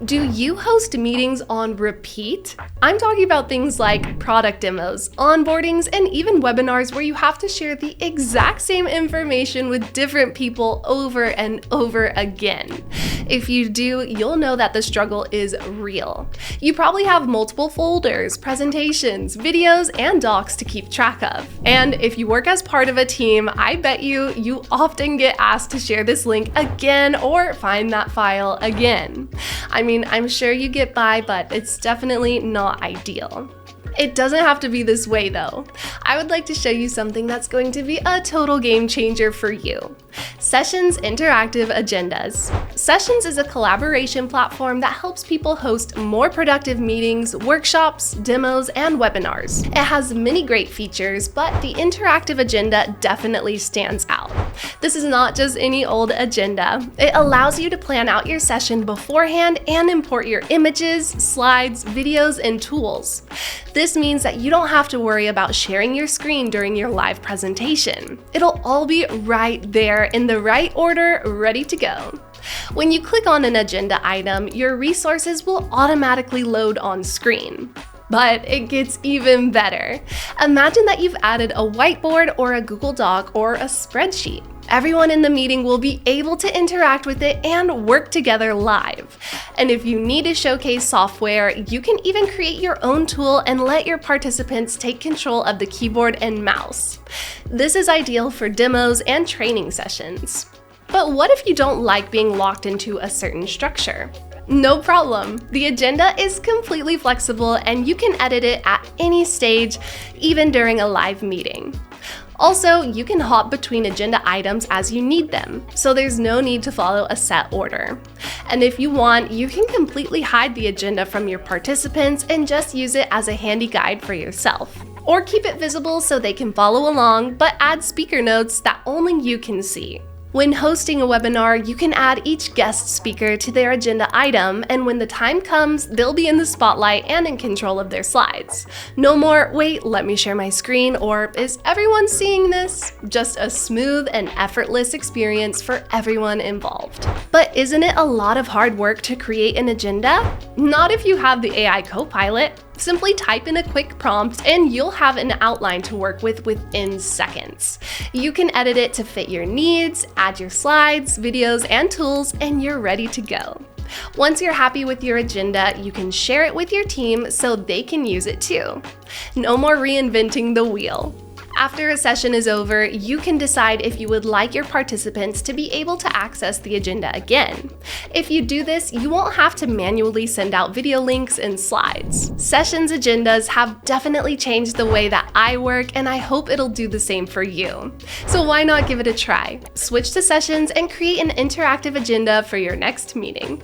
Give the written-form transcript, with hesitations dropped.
Do you host meetings on repeat? I'm talking about things like product demos, onboardings, and even webinars where you have to share the exact same information with different people over and over again. If you do, you'll know that the struggle is real. You probably have multiple folders, presentations, videos, and docs to keep track of. And if you work as part of a team, I bet you often get asked to share this link again or find that file again. I mean, I'm sure you get by, but it's definitely not ideal. It doesn't have to be this way though. I would like to show you something that's going to be a total game changer for you. Sessions Interactive Agendas. Sessions is a collaboration platform that helps people host more productive meetings, workshops, demos, and webinars. It has many great features, but the interactive agenda definitely stands out. This is not just any old agenda. It allows you to plan out your session beforehand and import your images, slides, videos, and tools. This means that you don't have to worry about sharing your screen during your live presentation. It'll all be right there in the right order, ready to go. When you click on an agenda item, your resources will automatically load on screen. But it gets even better. Imagine that you've added a whiteboard or a Google Doc or a spreadsheet. Everyone in the meeting will be able to interact with it and work together live. And if you need to showcase software, you can even create your own tool and let your participants take control of the keyboard and mouse. This is ideal for demos and training sessions. But what if you don't like being locked into a certain structure? No problem. The agenda is completely flexible and you can edit it at any stage, even during a live meeting. Also, you can hop between agenda items as you need them, so there's no need to follow a set order. And if you want, you can completely hide the agenda from your participants and just use it as a handy guide for yourself. Or keep it visible so they can follow along, but add speaker notes that only you can see. When hosting a webinar, you can add each guest speaker to their agenda item, and when the time comes, they'll be in the spotlight and in control of their slides. No more, wait, let me share my screen, or is everyone seeing this? Just a smooth and effortless experience for everyone involved. But isn't it a lot of hard work to create an agenda? Not if you have the AI Copilot. Simply type in a quick prompt and you'll have an outline to work with within seconds. You can edit it to fit your needs, add your slides, videos, and tools, and you're ready to go. Once you're happy with your agenda, you can share it with your team so they can use it too. No more reinventing the wheel. After a session is over, you can decide if you would like your participants to be able to access the agenda again. If you do this, you won't have to manually send out video links and slides. Sessions agendas have definitely changed the way that I work, and I hope it'll do the same for you. So why not give it a try? Switch to Sessions and create an interactive agenda for your next meeting.